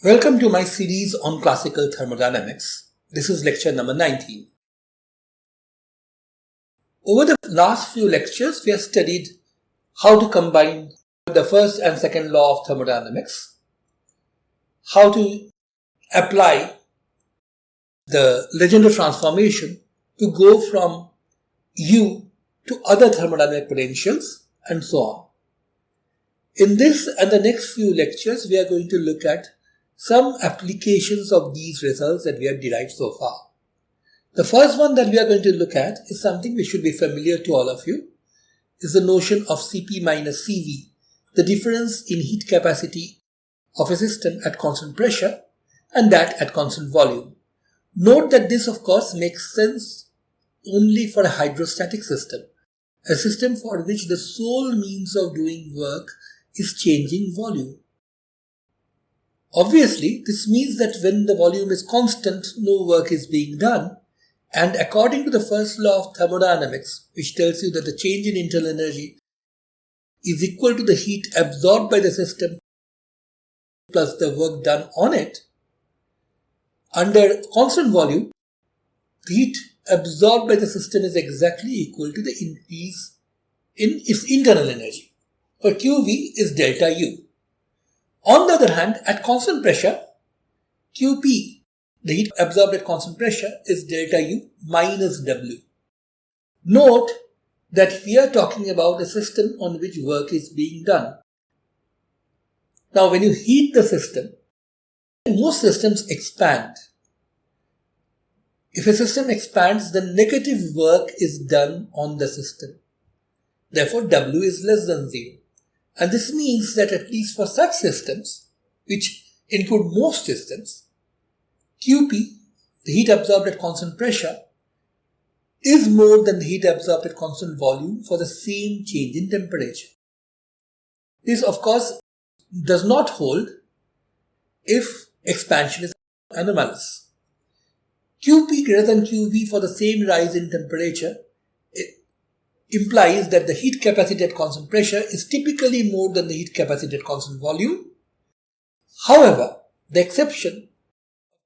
Welcome to my series on classical thermodynamics. This is lecture number 19. Over the last few lectures, we have studied how to combine the first and second law of thermodynamics, how to apply the Legendre transformation to go from U to other thermodynamic potentials, and so on. In this and the next few lectures, we are going to look at some applications of these results that we have derived so far. The first one that we are going to look at is something which should be familiar to all of you, is the notion of Cp minus Cv, the difference in heat capacity of a system at constant pressure and that at constant volume. Note that this of course makes sense only for a hydrostatic system, a system for which the sole means of doing work is changing volume. Obviously, this means that when the volume is constant, no work is being done, and according to the first law of thermodynamics, which tells you that the change in internal energy is equal to the heat absorbed by the system plus the work done on it, under constant volume, the heat absorbed by the system is exactly equal to the increase in its internal energy, where QV is delta U. On the other hand, at constant pressure, Qp, the heat absorbed at constant pressure, is delta U minus W. Note that we are talking about a system on which work is being done. Now, when you heat the system, most systems expand. If a system expands, the negative work is done on the system. Therefore, W is less than 0. And this means that at least for such systems, which include most systems, Qp, the heat absorbed at constant pressure, is more than the heat absorbed at constant volume for the same change in temperature. This, of course, does not hold if expansion is anomalous. Qp greater than Qv for the same rise in temperature implies that the heat capacity at constant pressure is typically more than the heat capacity at constant volume. However, the exception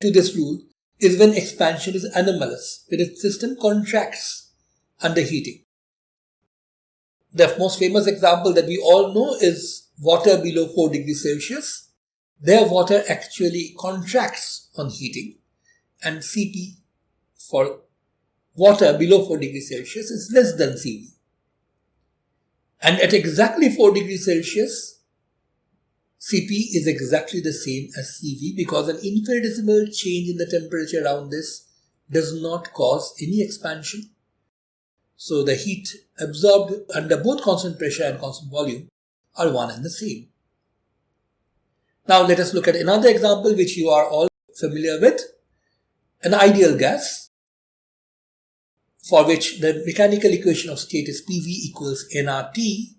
to this rule is when expansion is anomalous, when a system contracts under heating. The most famous example that we all know is water below 4 degrees Celsius. There, water actually contracts on heating, and Cp for water below 4 degrees Celsius is less than Cv. And at exactly 4 degrees Celsius, Cp is exactly the same as Cv because an infinitesimal change in the temperature around this does not cause any expansion. So the heat absorbed under both constant pressure and constant volume are one and the same. Now let us look at another example which you are all familiar with, an ideal gas, for which the mechanical equation of state is PV equals nRT,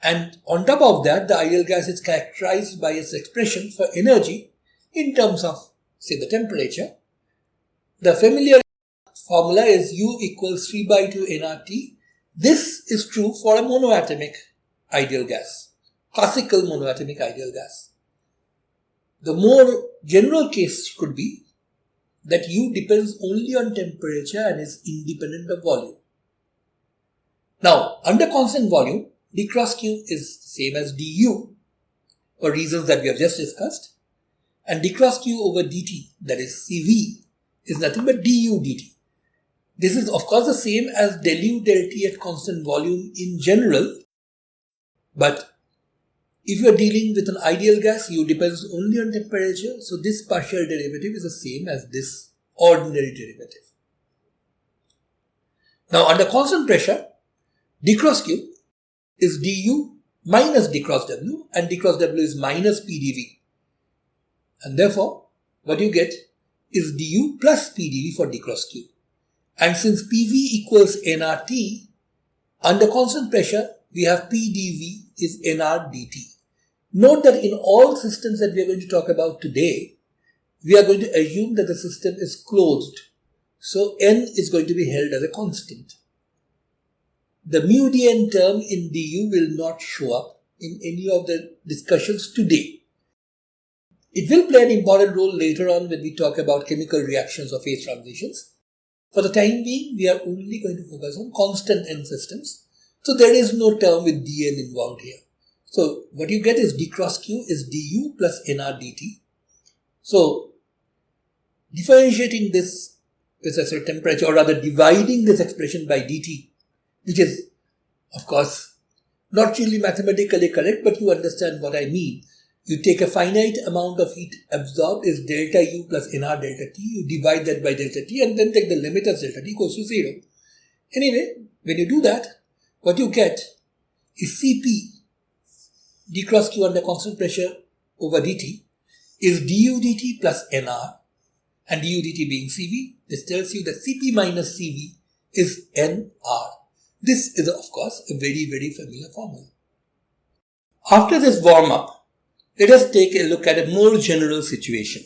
and on top of that, the ideal gas is characterized by its expression for energy in terms of, say, the temperature. The familiar formula is U equals 3 by 2 nRT. This is true for a monoatomic ideal gas, classical monoatomic ideal gas. The more general case could be that U depends only on temperature and is independent of volume. Now, under constant volume, d cross q is the same as du for reasons that we have just discussed, and d cross q over dt, that is Cv, is nothing but du dt. This is of course the same as del u del t at constant volume in general, but if you are dealing with an ideal gas, U depends only on temperature, so this partial derivative is the same as this ordinary derivative. Now, under constant pressure, d cross q is du minus d cross w, and d cross w is minus pdv. And therefore, what you get is du plus pdv for d cross q. And since pv equals nRT, under constant pressure, we have pdv is nr dt. Note that in all systems that we are going to talk about today, we are going to assume that the system is closed. So n is going to be held as a constant. The mu dn term in du will not show up in any of the discussions today. It will play an important role later on when we talk about chemical reactions or phase transitions. For the time being, we are only going to focus on constant n systems. So there is no term with dn involved here. So what you get is d cross q is du plus nr dt. So differentiating this with a certain temperature, or rather dividing this expression by dt, which is of course not really mathematically correct, but you understand what I mean. You take a finite amount of heat absorbed is delta U plus nR delta T. You divide that by delta T and then take the limit as delta T equals to 0. Anyway, when you do that, what you get is Cp d cross Q under constant pressure over dt is du dt plus nR, and du dt being Cv. This tells you that Cp minus Cv is nR. This is of course a very, very familiar formula. After this warm-up, let us take a look at a more general situation.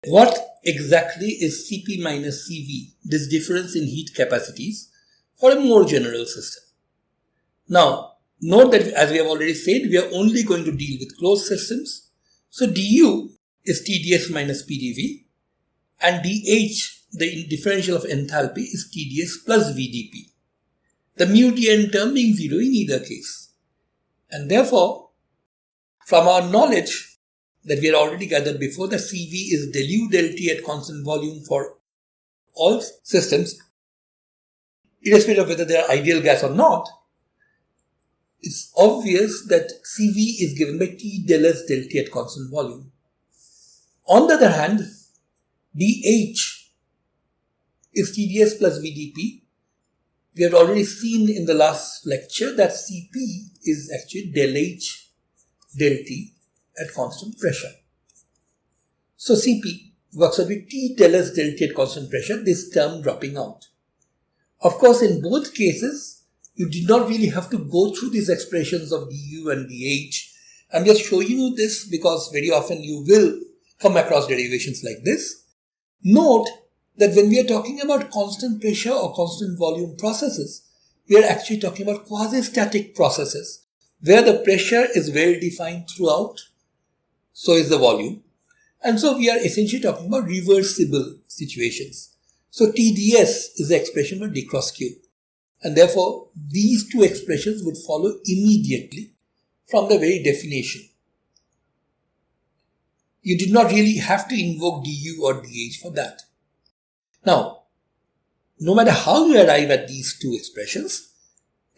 What exactly is Cp minus Cv, this difference in heat capacities, for a more general system? Now, note that as we have already said, we are only going to deal with closed systems. So du is Tds minus Pdv, and dH, the differential of enthalpy, is Tds plus Vdp. The mu dn term being 0 in either case. And therefore, from our knowledge that we had already gathered before, that Cv is del U del T at constant volume for all systems, irrespective of whether they are ideal gas or not, it's obvious that Cv is given by T del S del T at constant volume. On the other hand, dH is Tds plus Vdp. We have already seen in the last lecture that Cp is actually del H del T at constant pressure. So Cp works out with T del S del T at constant pressure, this term dropping out. Of course, in both cases, you did not really have to go through these expressions of du and dH. I'm just showing you this because very often you will come across derivations like this. Note that when we are talking about constant pressure or constant volume processes, we are actually talking about quasi-static processes where the pressure is well defined throughout, so is the volume. And so we are essentially talking about reversible situations. So TdS is the expression for d cross q. And therefore, these two expressions would follow immediately from the very definition. You did not really have to invoke du or dH for that. Now, no matter how you arrive at these two expressions,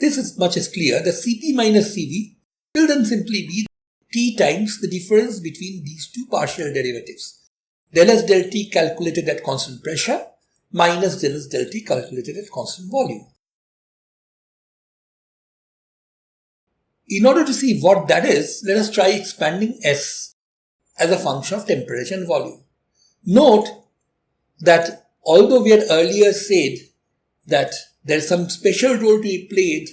this is much as clear that Cp minus Cv will then simply be T times the difference between these two partial derivatives. Del S del T calculated at constant pressure minus del S del T calculated at constant volume. In order to see what that is, let us try expanding S as a function of temperature and volume. Note that although we had earlier said that there is some special role to be played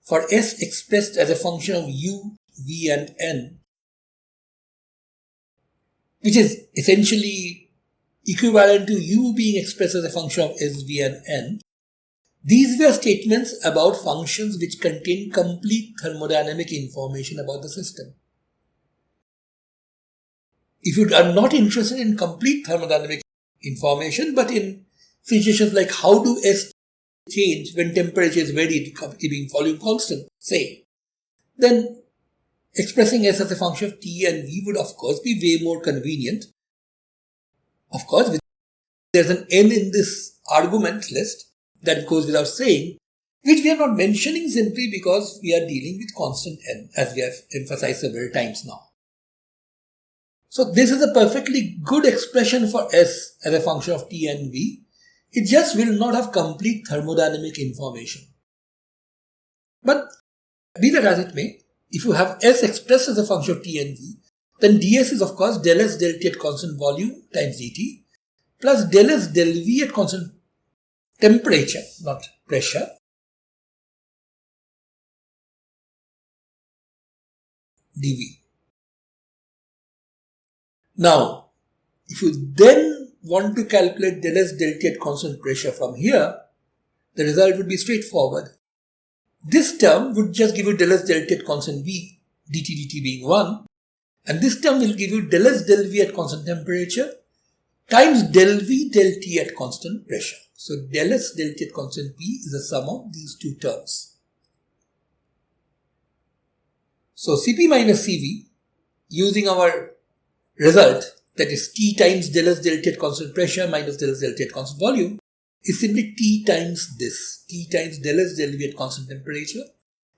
for S expressed as a function of U, V and N, which is essentially equivalent to U being expressed as a function of S, V and N, these were statements about functions which contain complete thermodynamic information about the system. If you are not interested in complete thermodynamic information, but in situations like how do S change when temperature is varied, keeping volume constant, say, then expressing S as a function of T and V would of course be way more convenient. Of course, there's an N in this argument list that goes without saying, which we are not mentioning simply because we are dealing with constant N, as we have emphasized several times now. So this is a perfectly good expression for S as a function of T and V. It just will not have complete thermodynamic information. But be that as it may, if you have S expressed as a function of T and V, then ds is of course del S del T at constant volume times dt plus del S del V at constant temperature, not pressure, dV. Now, if you then want to calculate del S del T at constant pressure from here, the result would be straightforward. This term would just give you del S del T at constant V, dt dt being 1, And this term will give you del S del V at constant temperature times del V del T at constant pressure. So del S del T at constant P is the sum of these two terms. So Cp minus Cv, using our result, that is T times del S del T at constant pressure minus del S del T at constant volume, is simply T times this. T times del S del V at constant temperature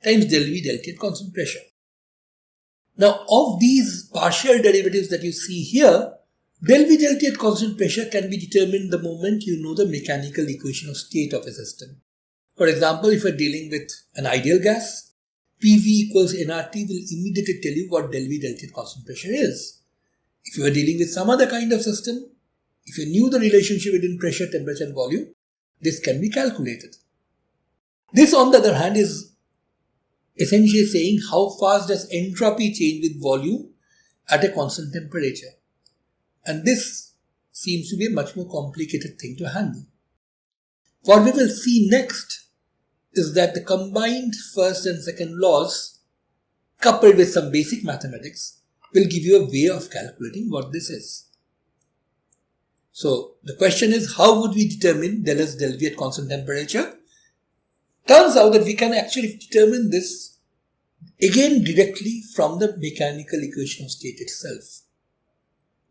times del V del T at constant pressure. Now, of these partial derivatives that you see here, del V del T at constant pressure can be determined the moment you know the mechanical equation of state of a system. For example, if you are dealing with an ideal gas, PV equals nRT will immediately tell you what del V del T at constant pressure is. If you are dealing with some other kind of system, if you knew the relationship between pressure, temperature and volume, this can be calculated. This, on the other hand, is essentially saying how fast does entropy change with volume at a constant temperature. And this seems to be a much more complicated thing to handle. What we will see next is that the combined first and second laws, coupled with some basic mathematics, will give you a way of calculating what this is. So the question is, how would we determine del S del V at constant temperature? Turns out that we can actually determine this again directly from the mechanical equation of state itself.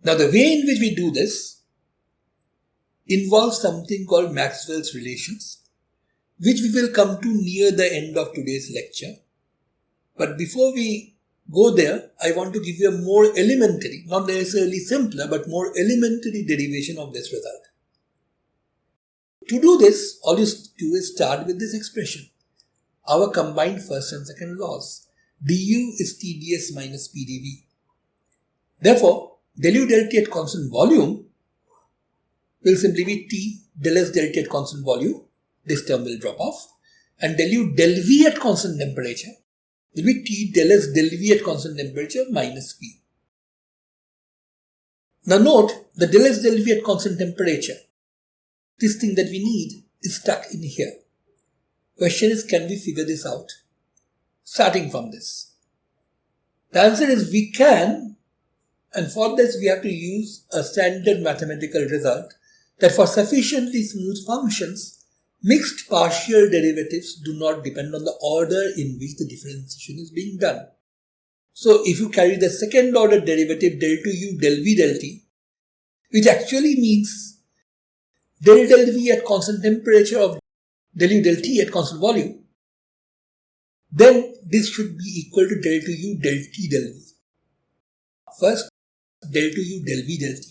Now the way in which we do this involves something called Maxwell's relations, which we will come to near the end of today's lecture. But before we go there, I want to give you a more elementary, not necessarily simpler, but more elementary derivation of this result. To do this, all you do is start with this expression, our combined first and second laws. du is Tds minus Pdv. Therefore, del U del T at constant volume will simply be T del S del T at constant volume. This term will drop off. And del U del V at constant temperature will be T del S del V at constant temperature minus P. Now note, the del S del V at constant temperature, this thing that we need, is stuck in here. Question is, can we figure this out? Starting from this. The answer is we can, and for this we have to use a standard mathematical result that for sufficiently smooth functions, mixed partial derivatives do not depend on the order in which the differentiation is being done. So if you carry the second order derivative del to U del V del T, which actually means del V at constant temperature of del U del T at constant volume, then this should be equal to del to U del T del V. First, del to U del V del T.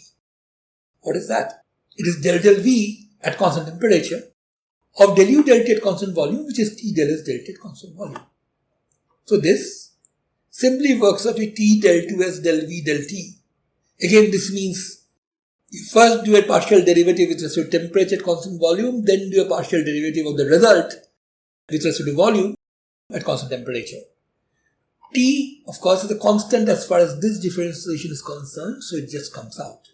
What is that? It is del V at constant temperature of del U del T at constant volume, which is T del S del T at constant volume. So this simply works out with T del 2S del V del T. Again, this means you first do a partial derivative with respect to temperature at constant volume, then do a partial derivative of the result with respect to volume at constant temperature. T, of course, is a constant as far as this differentiation is concerned, so it just comes out.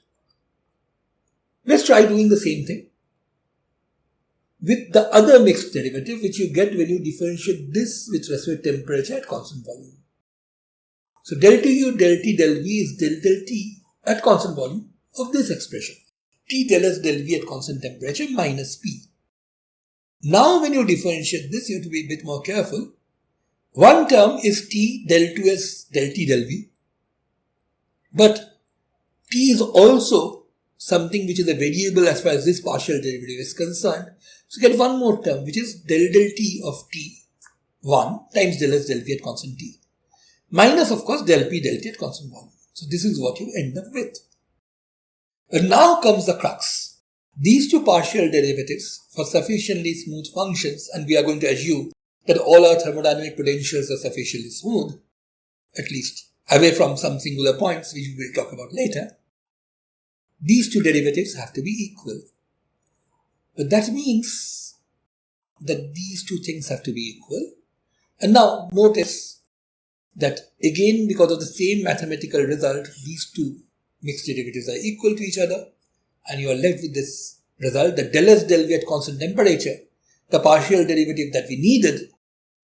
Let's try doing the same thing with the other mixed derivative, which you get when you differentiate this with respect to temperature at constant volume. So del to U del T del V is del T at constant volume of this expression, T del S del V at constant temperature minus P. Now when you differentiate this, you have to be a bit more careful. One term is T del 2S del T del V, but T is also something which is a variable as far as this partial derivative is concerned. So get one more term, which is del T of T1 times del S del V at constant T, minus of course del P del T at constant volume. So this is what you end up with. And now comes the crux. These two partial derivatives for sufficiently smooth functions, and we are going to assume that all our thermodynamic potentials are sufficiently smooth, at least away from some singular points which we will talk about later, these two derivatives have to be equal. But that means that these two things have to be equal. And now notice that again, because of the same mathematical result, these two mixed derivatives are equal to each other, and you are left with this result that del S del V at constant temperature, the partial derivative that we needed,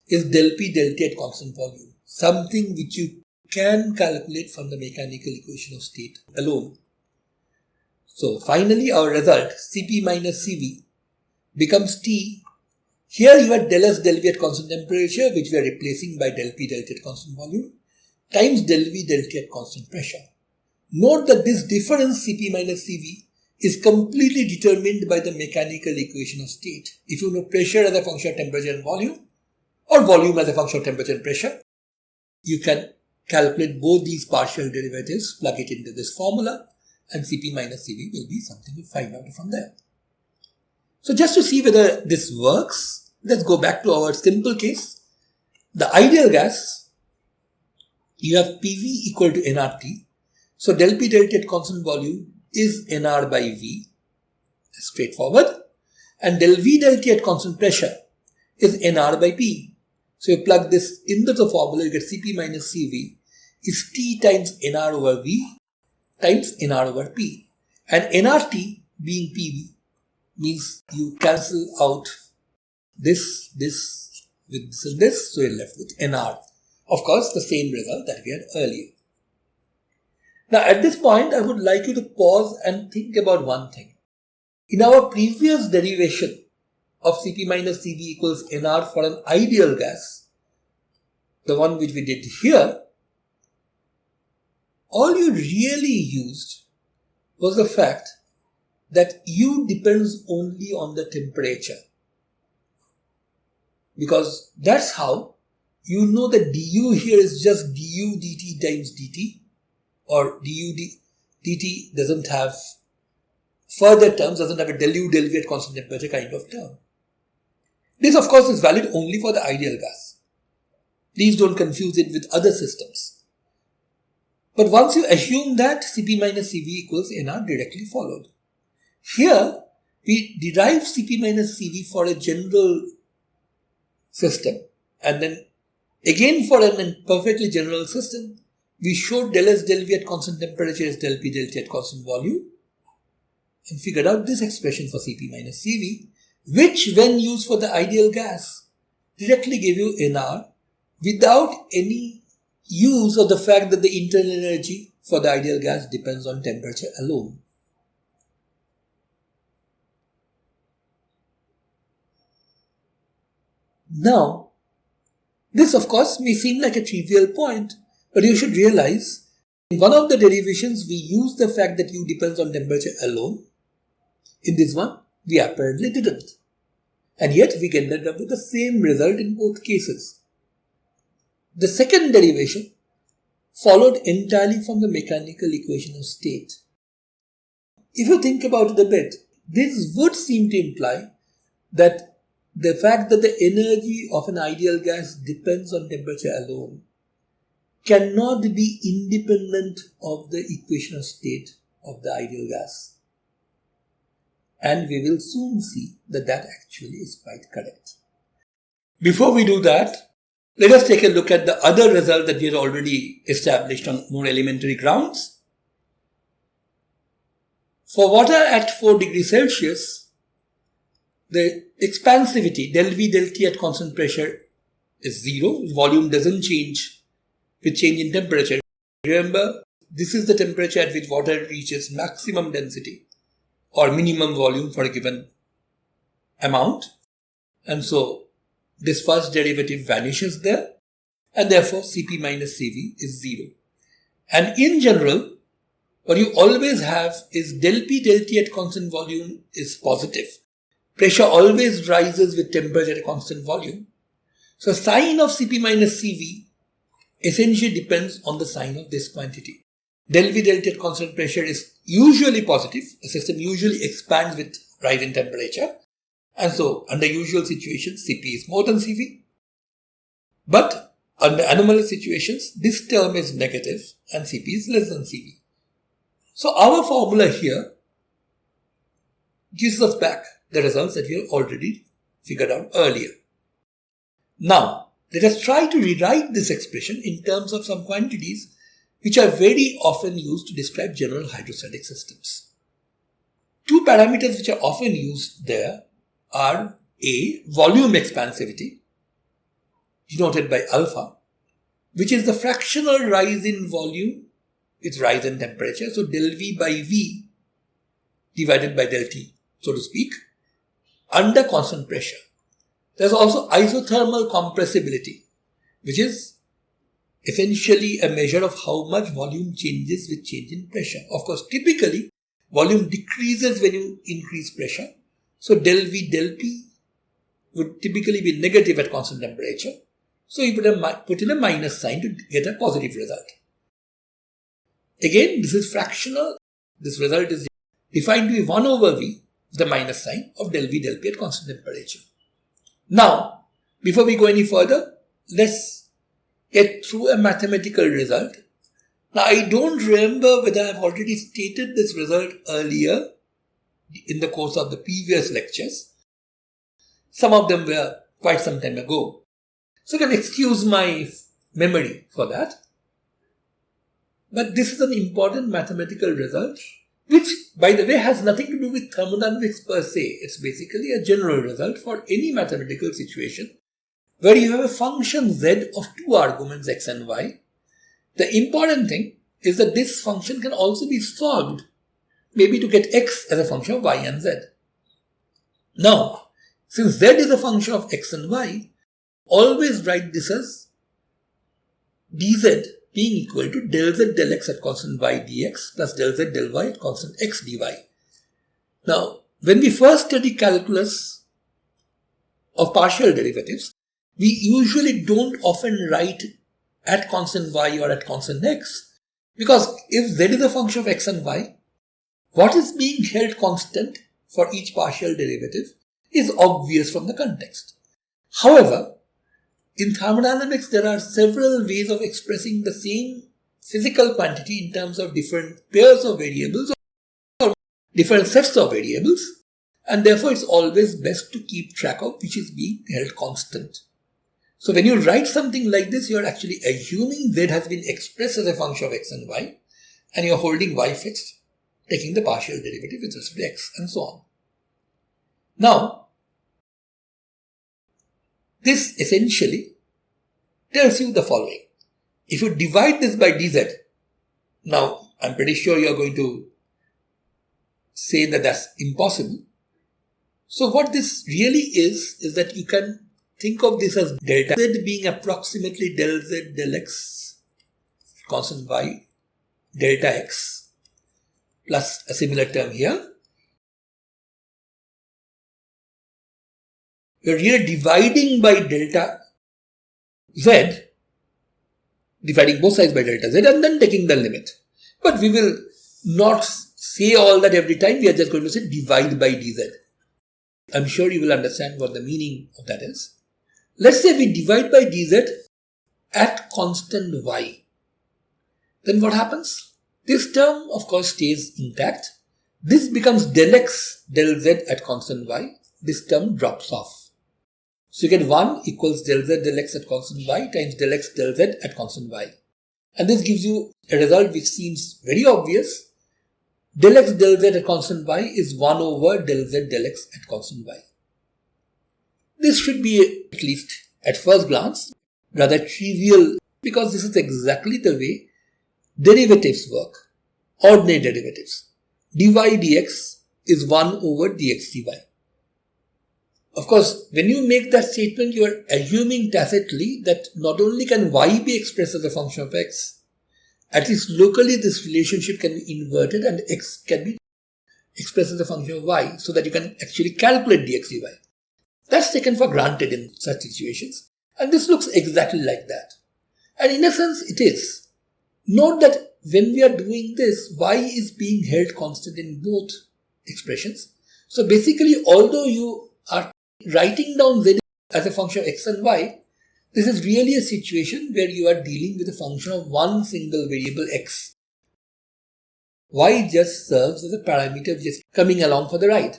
is del P del T at constant volume, something which you can calculate from the mechanical equation of state alone. So finally our result Cp minus Cv becomes T. Here you have del S del V at constant temperature, which we are replacing by del P del T at constant volume, times del V del T at constant pressure. Note that this difference Cp minus Cv is completely determined by the mechanical equation of state. If you know pressure as a function of temperature and volume, or volume as a function of temperature and pressure, you can calculate both these partial derivatives, plug it into this formula, and Cp minus Cv will be something you find out from there. So just to see whether this works, let's go back to our simple case. The ideal gas, you have PV equal to nRT. So del P del T at constant volume is nR by V, straightforward. And del V del T at constant pressure is nR by P. So you plug this into the formula, you get Cp minus Cv is T times nR over V times nR over P. And nRT being PV means you cancel out this with this and this, so you're left with nR. Of course, the same result that we had earlier. Now at this point, I would like you to pause and think about one thing. In our previous derivation of Cp minus Cv equals nR for an ideal gas, the one which we did here, all you really used was the fact that U depends only on the temperature. Because that's how you know that du here is just du dt times dt, or du dt doesn't have further terms, doesn't have a del u del v at constant temperature kind of term. This of course is valid only for the ideal gas. Please don't confuse it with other systems. But once you assume that, Cp minus Cv equals nR directly followed. Here, we derive Cp minus Cv for a general system, and then again for a perfectly general system, we showed del S del V at constant temperature is del P del T at constant volume, and figured out this expression for Cp minus Cv, which when used for the ideal gas, directly gave you nR without any use of the fact that the internal energy for the ideal gas depends on temperature alone. Now, this of course may seem like a trivial point, but you should realize in one of the derivations we use the fact that U depends on temperature alone. In this one, we apparently didn't. And yet we ended up with the same result in both cases. The second derivation followed entirely from the mechanical equation of state. If you think about it a bit, this would seem to imply that the fact that the energy of an ideal gas depends on temperature alone cannot be independent of the equation of state of the ideal gas. And we will soon see that that actually is quite correct. Before we do that, let us take a look at the other result that we had already established on more elementary grounds. For water at 4 degrees Celsius, the expansivity del V del T at constant pressure is 0. Volume doesn't change with change in temperature. Remember, this is the temperature at which water reaches maximum density or minimum volume for a given amount. And so this first derivative vanishes there, and therefore Cp minus Cv is 0. And in general, what you always have is del P del T at constant volume is positive. Pressure always rises with temperature at constant volume. So sign of Cp minus Cv essentially depends on the sign of this quantity. Del V del T at constant pressure is usually positive. The system usually expands with rise in temperature. And so under usual situations, Cp is more than Cv. But under anomalous situations, this term is negative and Cp is less than Cv. So our formula here gives us back the results that we have already figured out earlier. Now, let us try to rewrite this expression in terms of some quantities which are very often used to describe general hydrostatic systems. Two parameters which are often used there are A, volume expansivity, denoted by alpha, which is the fractional rise in volume with rise in temperature. So del V by V divided by del T, so to speak, under constant pressure. There's also isothermal compressibility, which is essentially a measure of how much volume changes with change in pressure. Of course, typically, volume decreases when you increase pressure. So del V del P would typically be negative at constant temperature. So you put in a minus sign to get a positive result. Again, this is fractional. This result is defined to be 1 over V, the minus sign of del V del P at constant temperature. Now, before we go any further, let's get through a mathematical result. Now, I don't remember whether I've already stated this result earlier in the course of the previous lectures. Some of them were quite some time ago. So you can excuse my memory for that. But this is an important mathematical result, which, by the way, has nothing to do with thermodynamics per se. It's basically a general result for any mathematical situation where you have a function z of two arguments x and y. The important thing is that this function can also be solved, maybe to get x as a function of y and z. Now, since z is a function of x and y, always write this as dz being equal to del z del x at constant y dx plus del z del y at constant x dy. Now, when we first study calculus of partial derivatives, we usually don't often write at constant y or at constant x, because if z is a function of x and y, what is being held constant for each partial derivative is obvious from the context. However, in thermodynamics, there are several ways of expressing the same physical quantity in terms of different pairs of variables or different sets of variables, and therefore it's always best to keep track of which is being held constant. So when you write something like this, you are actually assuming z has been expressed as a function of x and y, and you are holding y fixed, taking the partial derivative with respect to x, and so on. Now, this essentially tells you the following. If you divide this by dz, now I'm pretty sure you are going to say that that's impossible. So what this really is that you can think of this as delta z being approximately del z del x constant y delta x plus a similar term here. You're really dividing by delta z, dividing both sides by delta z and then taking the limit. But we will not say all that every time. We are just going to say divide by dz. I'm sure you will understand what the meaning of that is. Let's say we divide by dz at constant y. Then what happens? This term, of course, stays intact. This becomes del x del z at constant y. This term drops off. So you get 1 equals del z del x at constant y times del x del z at constant y. And this gives you a result which seems very obvious. Del x del z at constant y is 1 over del z del x at constant y. This should be, at least at first glance, rather trivial, because this is exactly the way derivatives work. Ordinary derivatives. dy dx is 1 over dx dy. Of course, when you make that statement, you are assuming tacitly that not only can y be expressed as a function of x, at least locally this relationship can be inverted and x can be expressed as a function of y, so that you can actually calculate dx dy. That's taken for granted in such situations, and this looks exactly like that. And in a sense, it is. Note that when we are doing this, y is being held constant in both expressions. So basically, although you are writing down z as a function of x and y, this is really a situation where you are dealing with a function of one single variable x. Y just serves as a parameter which is coming along for the ride.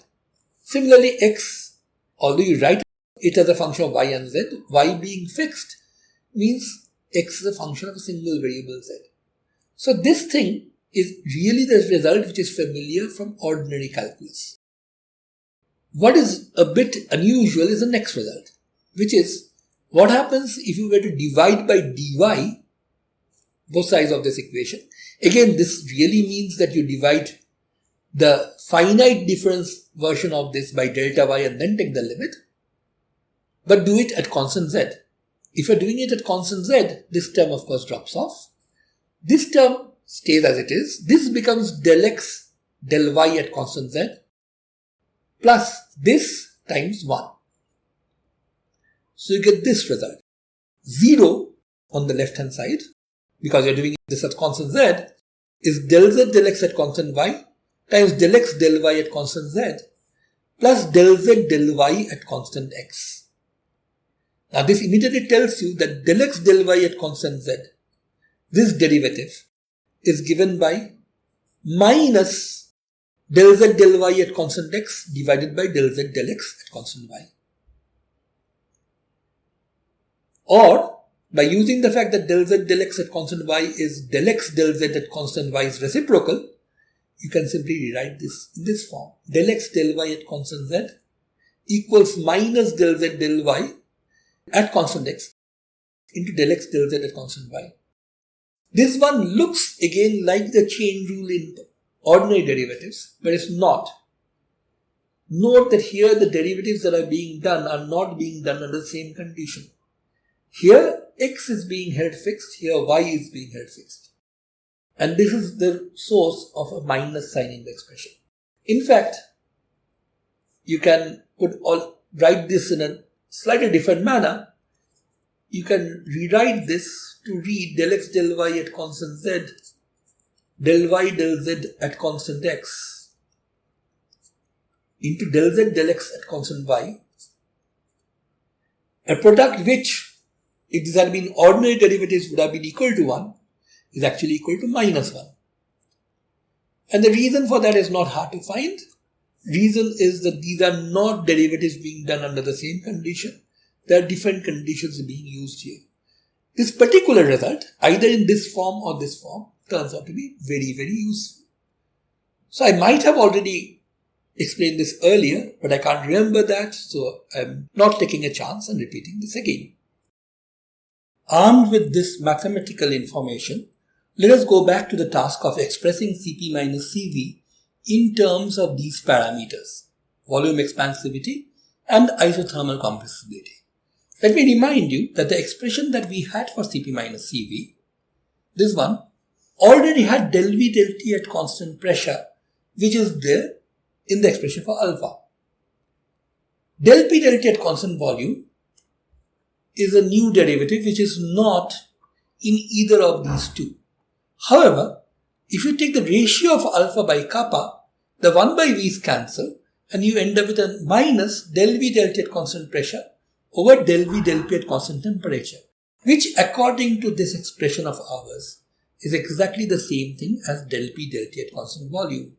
Similarly, x, although you write it as a function of y and z, y being fixed means x is a function of a single variable z. So this thing is really the result which is familiar from ordinary calculus. What is a bit unusual is the next result, which is what happens if you were to divide by dy both sides of this equation. Again, this really means that you divide the finite difference version of this by delta y and then take the limit. But do it at constant z. If you're doing it at constant z, this term of course drops off. This term stays as it is. This becomes del x del y at constant z plus this times 1. So you get this result. 0 on the left hand side, because you're doing this at constant z, is del z del x at constant y times del x del y at constant z plus del z del y at constant x. Now this immediately tells you that del x del y at constant z, this derivative, is given by minus del z del y at constant x divided by del z del x at constant y. Or by using the fact that del z del x at constant y is del x del z at constant y's reciprocal, you can simply rewrite this in this form. Del x del y at constant z equals minus del z del y at constant x into del x del z at constant y. This one looks again like the chain rule in ordinary derivatives, but it's not. Note that here the derivatives that are being done are not being done under the same condition. Here x is being held fixed, here y is being held fixed. And this is the source of a minus sign in the expression. In fact, you can write this in a slightly different manner. You can rewrite this to read del x del y at constant z, del y del z at constant x into del z del x at constant y. A product which, if these had been ordinary derivatives, would have been equal to 1, is actually equal to minus 1. And the reason for that is not hard to find. Reason is that these are not derivatives being done under the same condition. There are different conditions being used here. This particular result, either in this form or this form, turns out to be very, very useful. So I might have already explained this earlier, but I can't remember that, so I'm not taking a chance and repeating this again. Armed with this mathematical information, let us go back to the task of expressing Cp minus Cv in terms of these parameters, volume expansivity and isothermal compressibility. Let me remind you that the expression that we had for Cp minus Cv, this one, already had del V del T at constant pressure, which is there in the expression for alpha. Del P del T at constant volume is a new derivative which is not in either of these two. However, if you take the ratio of alpha by kappa, the 1 by v's cancel and you end up with a minus del V del T at constant pressure over del V del P at constant temperature, which according to this expression of ours is exactly the same thing as del P del T at constant volume.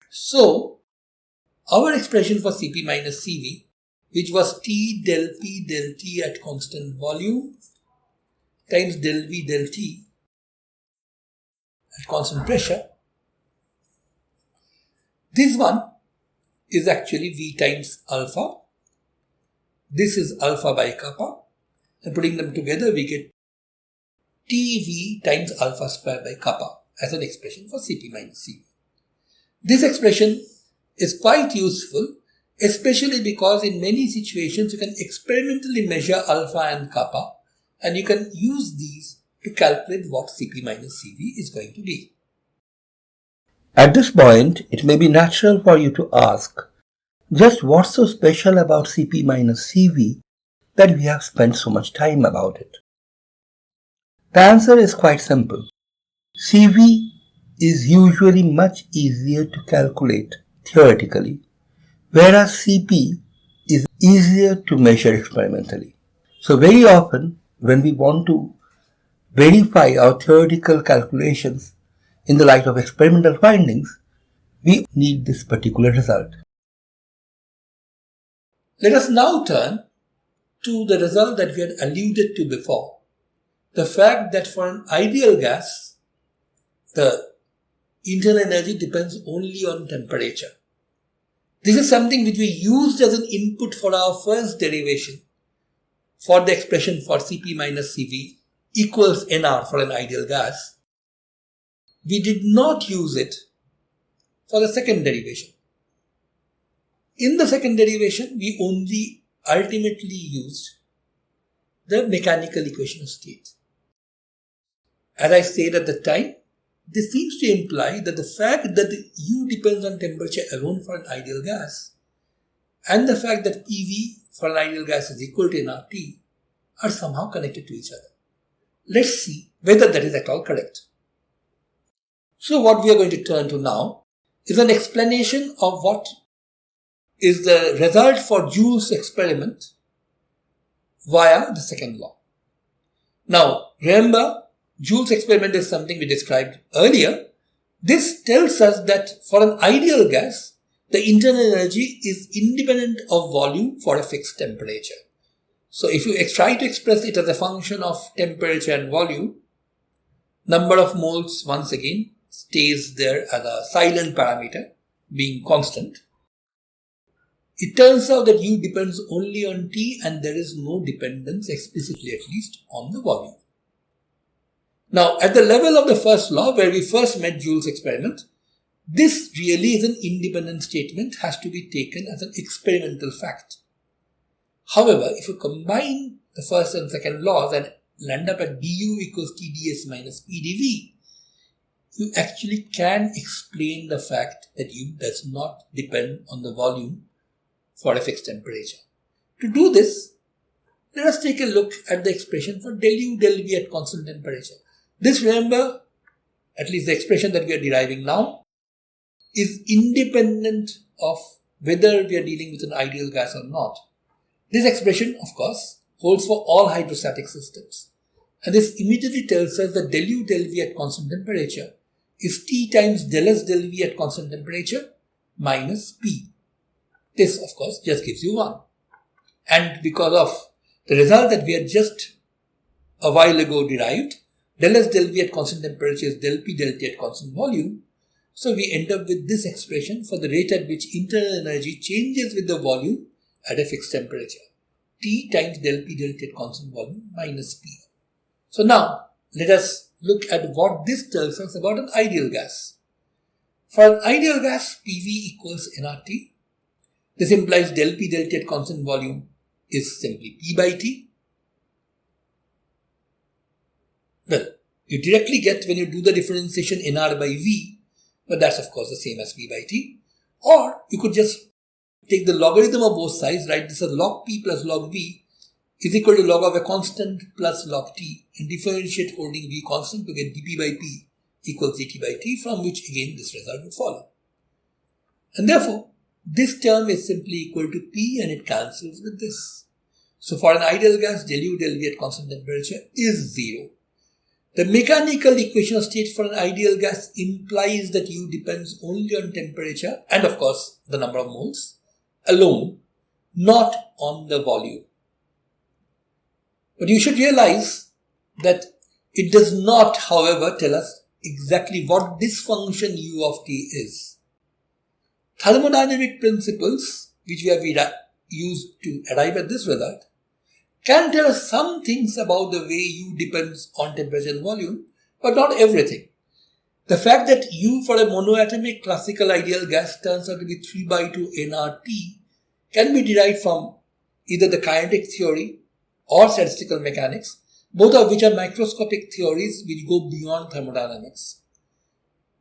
So, our expression for Cp minus Cv, which was T del P del T at constant volume times del V del T at constant pressure, this one is actually V times alpha. This is alpha by kappa, and putting them together we get TV times alpha square by kappa as an expression for Cp minus Cv. This expression is quite useful, especially because in many situations you can experimentally measure alpha and kappa and you can use these to calculate what Cp minus Cv is going to be. At this point, it may be natural for you to ask, just what's so special about Cp minus Cv that we have spent so much time about it? The answer is quite simple. Cv is usually much easier to calculate theoretically, whereas Cp is easier to measure experimentally. So very often, when we want to verify our theoretical calculations in the light of experimental findings, we need this particular result. Let us now turn to the result that we had alluded to before. The fact that for an ideal gas, the internal energy depends only on temperature. This is something which we used as an input for our first derivation for the expression for Cp minus Cv equals nR for an ideal gas, we did not use it for the second derivation. In the second derivation, we only ultimately used the mechanical equation of state. As I said at the time, this seems to imply that the fact that U depends on temperature alone for an ideal gas and the fact that PV for an ideal gas is equal to nRT are somehow connected to each other. Let's see whether that is at all correct. So what we are going to turn to now is an explanation of what is the result for Joule's experiment via the second law. Now, remember, Joule's experiment is something we described earlier. This tells us that for an ideal gas, the internal energy is independent of volume for a fixed temperature. So if you try to express it as a function of temperature and volume, number of moles once again stays there as a silent parameter, being constant. It turns out that U depends only on T and there is no dependence, explicitly at least, on the volume. Now, at the level of the first law, where we first met Joule's experiment, this really is an independent statement, has to be taken as an experimental fact. However, if you combine the first and second laws and land up at du equals Tds minus Pdv, you actually can explain the fact that U does not depend on the volume for a fixed temperature. To do this, let us take a look at the expression for del U del V at constant temperature. This, remember, at least the expression that we are deriving now, is independent of whether we are dealing with an ideal gas or not. This expression, of course, holds for all hydrostatic systems. And this immediately tells us that del U del V at constant temperature is T times del S del V at constant temperature minus P. This, of course, just gives you 1. And because of the result that we had just a while ago derived, del S del V at constant temperature is del P del T at constant volume. So we end up with this expression for the rate at which internal energy changes with the volume at a fixed temperature. T times del P del T at constant volume minus P. So now, let us look at what this tells us about an ideal gas. For an ideal gas, PV equals nRT. This implies del P del T at constant volume is simply P by T. Well, you directly get when you do the differentiation nR by V, but that's of course the same as P by T. Or you could just take the logarithm of both sides, write this as log P plus log V is equal to log of a constant plus log T, and differentiate holding V constant to get dP by P equals dt by T, from which again this result would follow. And therefore, this term is simply equal to P and it cancels with this. So for an ideal gas, del U del V at constant temperature is 0. The mechanical equation of state for an ideal gas implies that U depends only on temperature and of course the number of moles alone, not on the volume. But you should realize that it does not, however, tell us exactly what this function U of T is. Thermodynamic principles, which we have used to arrive at this result, can tell us some things about the way U depends on temperature and volume, but not everything. The fact that U for a monoatomic classical ideal gas turns out to be 3 by 2 nRT can be derived from either the kinetic theory or statistical mechanics, both of which are microscopic theories which go beyond thermodynamics.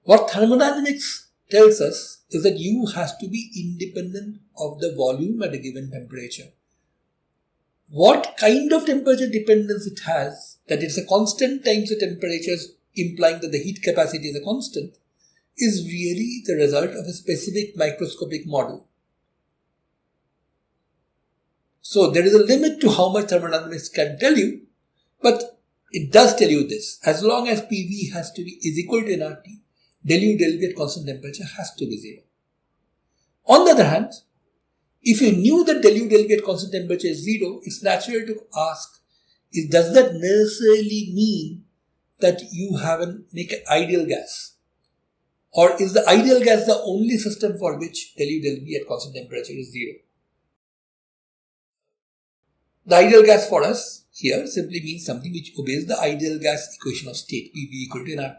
What thermodynamics tells us is that U has to be independent of the volume at a given temperature. What kind of temperature dependence it has, that it's a constant times the temperatures implying that the heat capacity is a constant, is really the result of a specific microscopic model. So there is a limit to how much thermodynamics can tell you, but it does tell you this. As long as PV is equal to nRT, del U del V at constant temperature has to be 0. On the other hand, if you knew that del U del V at constant temperature is 0, it's natural to ask, does that necessarily mean that you have an ideal gas? Or is the ideal gas the only system for which del U del V at constant temperature is 0? The ideal gas for us here simply means something which obeys the ideal gas equation of state, PV equal to nRT.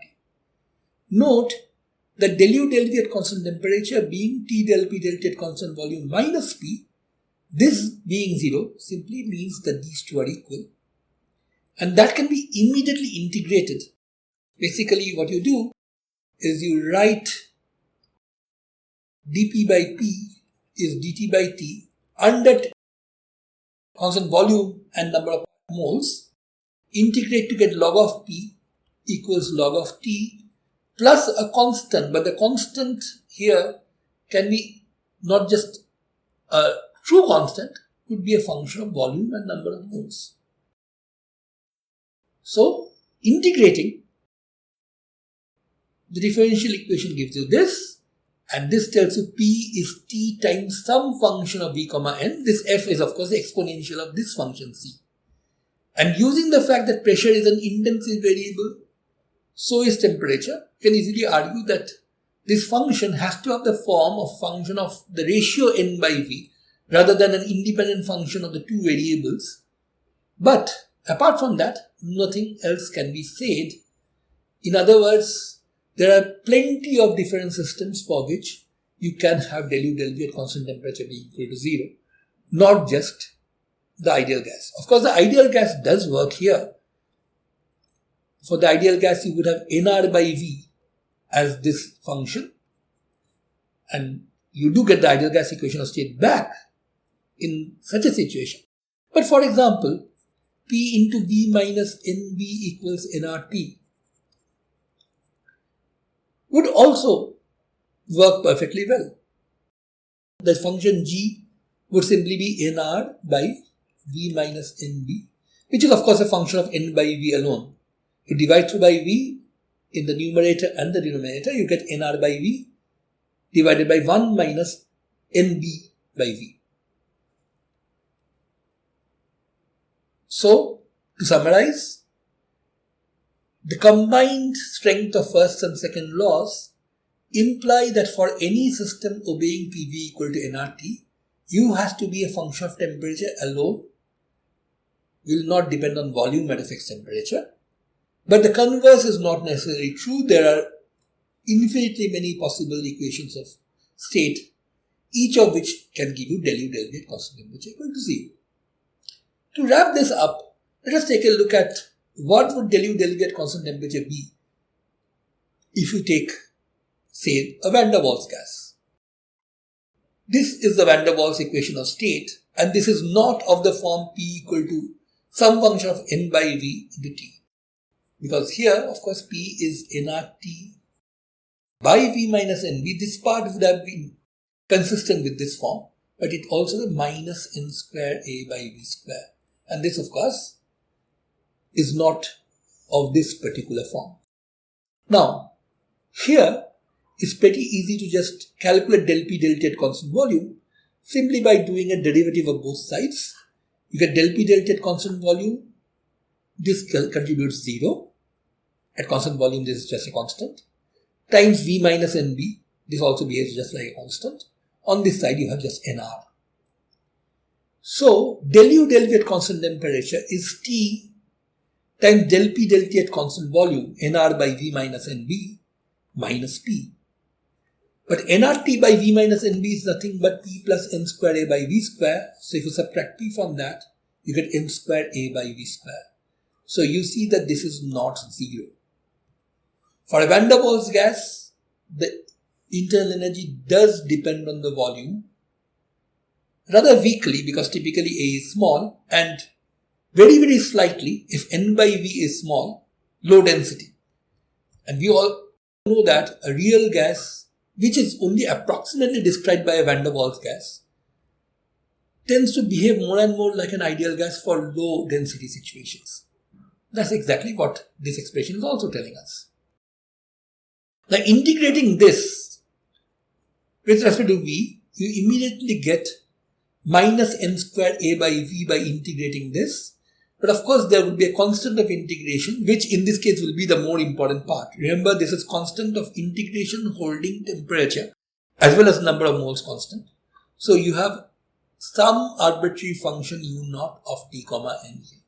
Note that del U del V at constant temperature being T del P del T at constant volume minus P, this being 0 simply means that these two are equal. And that can be immediately integrated. Basically what you do is you write dP by P is dt by T under constant volume and number of moles, integrate to get log of P equals log of T plus a constant, but the constant here can be not just a true constant, could be a function of volume and number of moles. So integrating, the differential equation gives you this, and this tells you P is T times some function of V comma N. This F is of course the exponential of this function C. And using the fact that pressure is an intensive variable, so is temperature, you can easily argue that this function has to have the form of function of the ratio N by V rather than an independent function of the two variables. But apart from that, nothing else can be said. In other words, there are plenty of different systems for which you can have del U del V at constant temperature being equal to 0, not just the ideal gas. Of course, the ideal gas does work here. For the ideal gas, you would have nR by V as this function, and you do get the ideal gas equation of state back in such a situation. But for example, P into V minus NV equals nRT would also work perfectly well. The function G would simply be nR by V minus NV, which is of course a function of N by V alone. You divide through by V in the numerator and the denominator, you get nR by V divided by 1 minus NB by V. So, to summarize, the combined strength of first and second laws imply that for any system obeying PV equal to nRT, U has to be a function of temperature alone, will not depend on volume at a fixed temperature. But the converse is not necessarily true. There are infinitely many possible equations of state, each of which can give you del U del V at constant temperature equal to 0. To wrap this up, let us take a look at what would del U del V at constant temperature be if you take, say, a van der Waals gas. This is the van der Waals equation of state, and this is not of the form P equal to some function of N by V into T. Because here, of course, P is nRT by V minus NV. This part would have been consistent with this form, but it also the minus N square A by V square. And this, of course, is not of this particular form. Now, here it's pretty easy to just calculate del P del T at constant volume simply by doing a derivative of both sides. You get del P del T at constant volume, this contributes 0. At constant volume, this is just a constant, times V minus NB, this also behaves just like a constant. On this side, you have just nR. So, del U del V at constant temperature is T times del P del T at constant volume, nR by V minus NB, minus P. But nRT by V minus NB is nothing but P plus N square A by V square. So, if you subtract P from that, you get N square A by V square. So, you see that this is not 0. For a van der Waals gas, the internal energy does depend on the volume, rather weakly because typically A is small, and very, very slightly if N by V is small, low density. And we all know that a real gas, which is only approximately described by a van der Waals gas, tends to behave more and more like an ideal gas for low density situations. That's exactly what this expression is also telling us. Now, integrating this with respect to V, you immediately get minus N square A by V by integrating this. But of course, there will be a constant of integration, which in this case will be the more important part. Remember, this is constant of integration holding temperature as well as number of moles constant. So you have some arbitrary function U naught of T comma N here.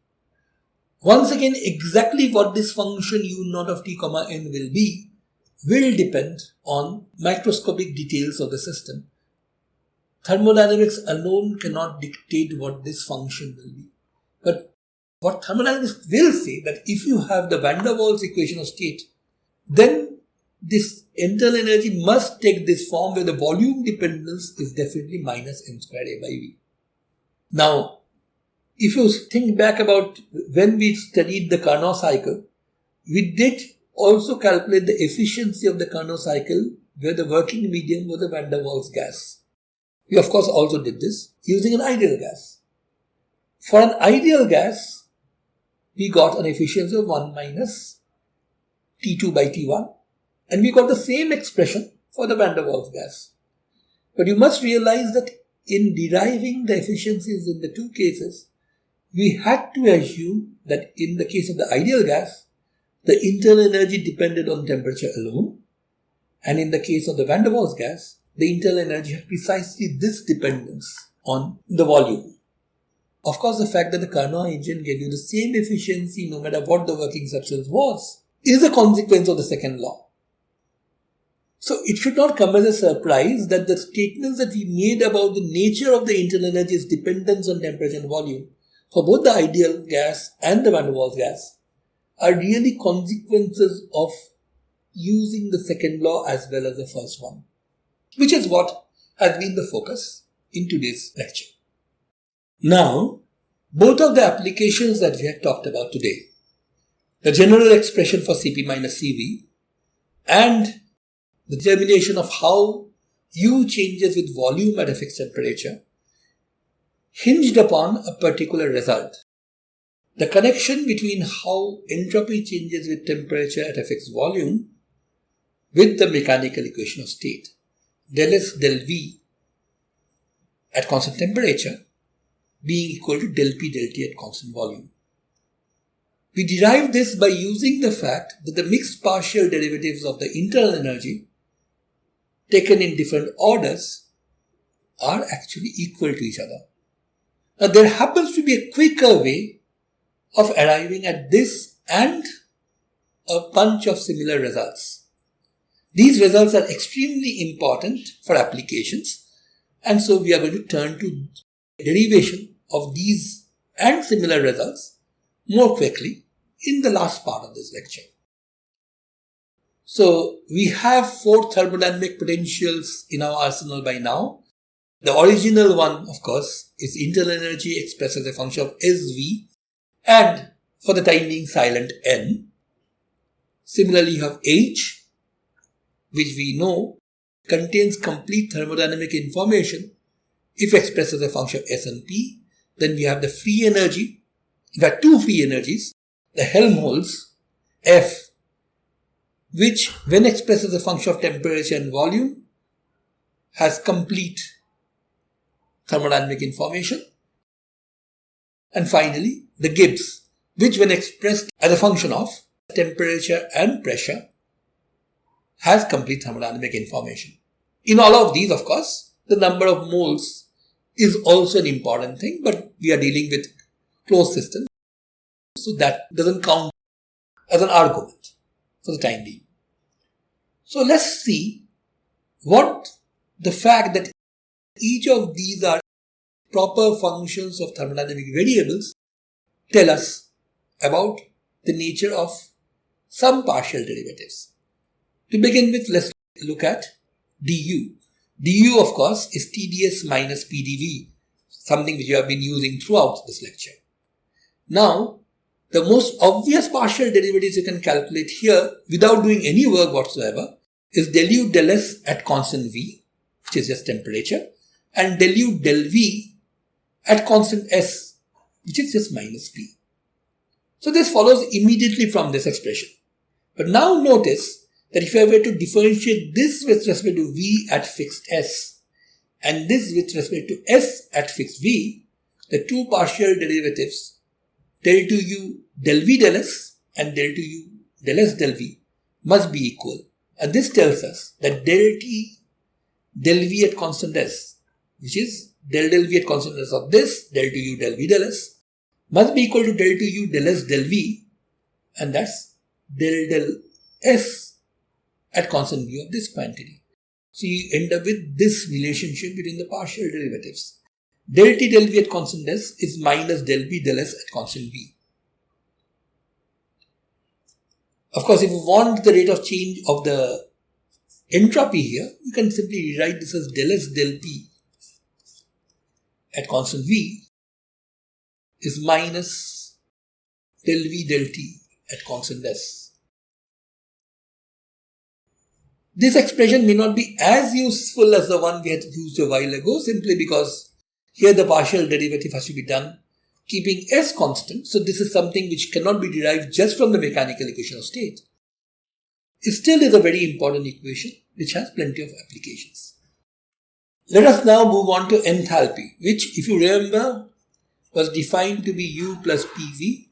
Once again, exactly what this function u0 of t comma n will be will depend on microscopic details of the system. Thermodynamics alone cannot dictate what this function will be. But what thermodynamics will say that if you have the van der Waals equation of state, then this internal energy must take this form where the volume dependence is definitely minus m squared a by v. Now, if you think back about when we studied the Carnot cycle, we did also calculate the efficiency of the Carnot cycle where the working medium was a van der Waals gas. We of course also did this using an ideal gas. For an ideal gas, we got an efficiency of 1 minus T2 by T1, and we got the same expression for the van der Waals gas. But you must realize that in deriving the efficiencies in the two cases, we had to assume that in the case of the ideal gas, the internal energy depended on temperature alone, and in the case of the van der Waals gas, the internal energy had precisely this dependence on the volume. Of course, the fact that the Carnot engine gave you the same efficiency no matter what the working substance was is a consequence of the second law. So it should not come as a surprise that the statements that we made about the nature of the internal energy's dependence on temperature and volume for both the ideal gas and the van der Waals gas are really consequences of using the second law as well as the first one, which is what has been the focus in today's lecture. Now, both of the applications that we have talked about today, the general expression for Cp minus Cv and the determination of how U changes with volume at a fixed temperature, hinged upon a particular result. The connection between how entropy changes with temperature at a fixed volume with the mechanical equation of state, del S del V at constant temperature being equal to del P del T at constant volume. We derive this by using the fact that the mixed partial derivatives of the internal energy taken in different orders are actually equal to each other. Now there happens to be a quicker way of arriving at this and a bunch of similar results. These results are extremely important for applications, and so we are going to turn to derivation of these and similar results more quickly in the last part of this lecture. So we have 4 thermodynamic potentials in our arsenal by now. The original one, of course, is internal energy expressed as a function of SV and for the time being silent N. Similarly, you have H, which we know contains complete thermodynamic information if expressed as a function of S and P. Then we have the free energy. In fact, 2 free energies, the Helmholtz F, which when expressed as a function of temperature and volume has complete thermodynamic information. And finally, the Gibbs, which when expressed as a function of temperature and pressure has complete thermodynamic information. In all of these, of course, the number of moles is also an important thing, but we are dealing with closed systems, so that doesn't count as an argument for the time being. So let's see what the fact that each of these are proper functions of thermodynamic variables tell us about the nature of some partial derivatives. To begin with, let's look at du. du, of course, is TdS minus PdV, something which you have been using throughout this lecture. Now, the most obvious partial derivatives you can calculate here without doing any work whatsoever is del U del S at constant V, which is just temperature, and del U del V at constant S, which is just minus P. So this follows immediately from this expression. But now notice that if I were to differentiate this with respect to V at fixed S and this with respect to S at fixed V, the two partial derivatives del 2U del V del S and del 2U del S del V must be equal. And this tells us that del T del V at constant S, which is del V at constant S of this, del 2U del V del S, must be equal to del 2u del s del v, and that's del s at constant v of this quantity. So you end up with this relationship between the partial derivatives. Del t del v at constant s is minus del b del s at constant v. Of course, if you want the rate of change of the entropy here, you can simply rewrite this as del s del p at constant v is minus del v del t at constant s. This expression may not be as useful as the one we had used a while ago, simply because here the partial derivative has to be done keeping s constant. So this is something which cannot be derived just from the mechanical equation of state. It still is a very important equation which has plenty of applications. Let us now move on to enthalpy, which, if you remember, was defined to be U plus PV,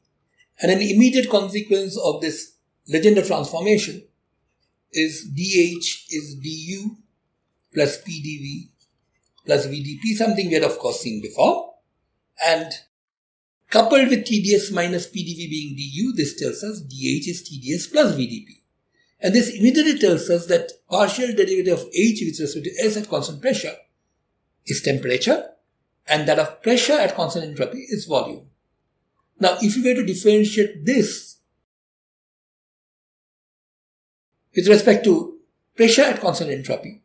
and an immediate consequence of this Legendre transformation is dH is du plus PdV plus VdP, something we had of course seen before, and coupled with TdS minus PdV being du, this tells us dH is TdS plus VdP. And this immediately tells us that partial derivative of H with respect to S at constant pressure is temperature, and that of pressure at constant entropy is volume. Now, if you were to differentiate this with respect to pressure at constant entropy,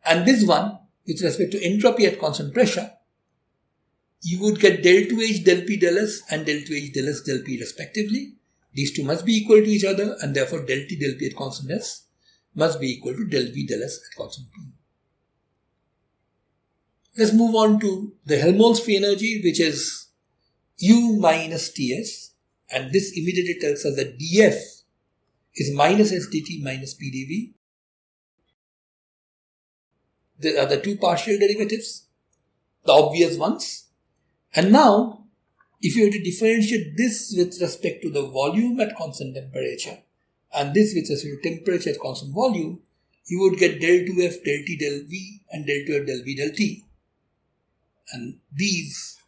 and this one with respect to entropy at constant pressure, you would get del 2H del P del S and del 2H del S del P respectively. These two must be equal to each other, and therefore del T del P at constant S must be equal to del V del S at constant P. Let's move on to the Helmholtz free energy, which is U minus Ts, and this immediately tells us that dF is minus S dt minus PdV. There are the two partial derivatives, the obvious ones. And now, if you were to differentiate this with respect to the volume at constant temperature and this with respect to temperature at constant volume, you would get del 2F del T del V and del 2F del V del T. And these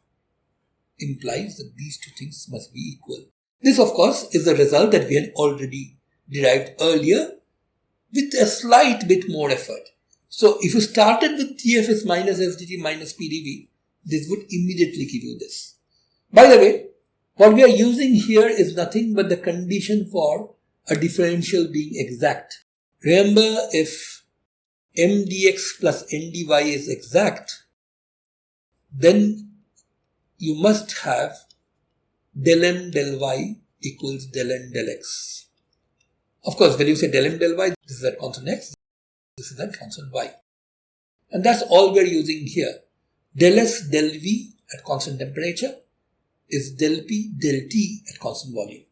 implies that these two things must be equal. This, of course, is the result that we had already derived earlier with a slight bit more effort. So if you started with TF is minus SDT minus PdV, this would immediately give you this. By the way, what we are using here is nothing but the condition for a differential being exact. Remember, if m dx plus n dy is exact, then you must have del m del y equals del n del x. Of course, when you say del m del y, this is at constant x, this is at constant y. And that's all we're using here. Del s del v at constant temperature is del p del t at constant volume.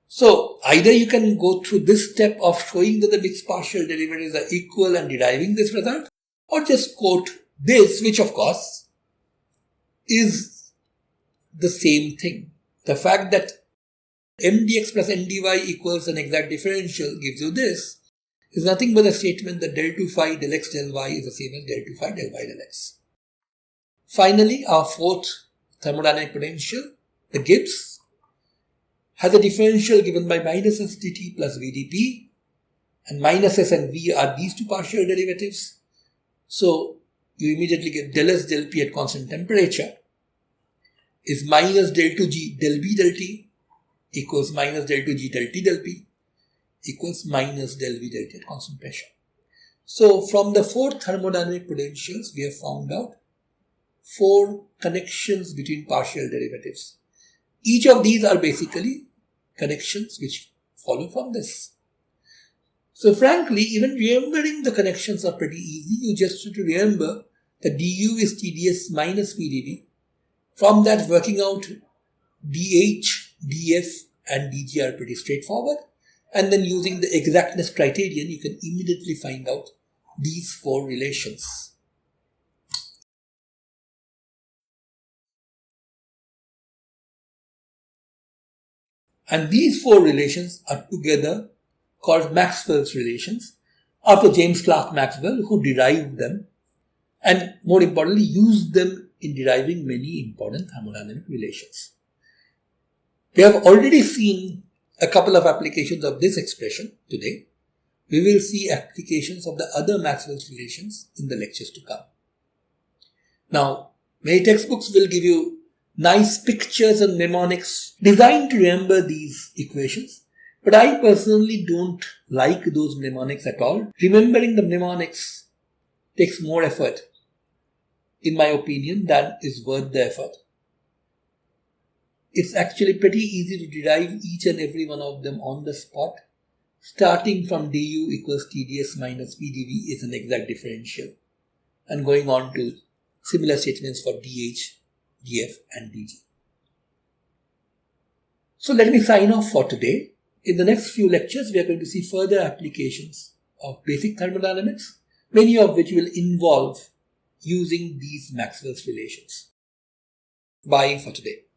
So either you can go through this step of showing that the mixed partial derivatives are equal and deriving this result, or just quote this, which of course is the same thing. The fact that m dx plus n dy equals an exact differential gives you this is nothing but a statement that del 2 phi del x del y is the same as del 2 phi del y del x. Finally, our fourth thermodynamic potential, the Gibbs, has a differential given by minus s dt plus vdp, and minus s and v are these two partial derivatives. So you immediately get del s del p at constant temperature is minus del 2g del b del t equals minus del 2g del t del p equals minus del v del t at constant pressure. So from the four thermodynamic potentials, we have found out four connections between partial derivatives. Each of these are basically connections which follow from this. So frankly, even remembering the connections are pretty easy. You just have to remember that du is TdS minus PdV. From that, working out dH, dF and dG are pretty straightforward. And then using the exactness criterion, you can immediately find out these four relations. And these four relations are together called Maxwell's relations, after James Clerk Maxwell, who derived them and more importantly used them in deriving many important thermodynamic relations. We have already seen a couple of applications of this expression today. We will see applications of the other Maxwell's relations in the lectures to come. Now, many textbooks will give you nice pictures and mnemonics designed to remember these equations, but I personally don't like those mnemonics at all. Remembering the mnemonics takes more effort, in my opinion, than is worth the effort. It's actually pretty easy to derive each and every one of them on the spot. Starting from du equals TdS minus PdV is an exact differential, and going on to similar statements for dH, dF and dG. So let me sign off for today. In the next few lectures, we are going to see further applications of basic thermodynamics, many of which will involve using these Maxwell's relations. Bye for today.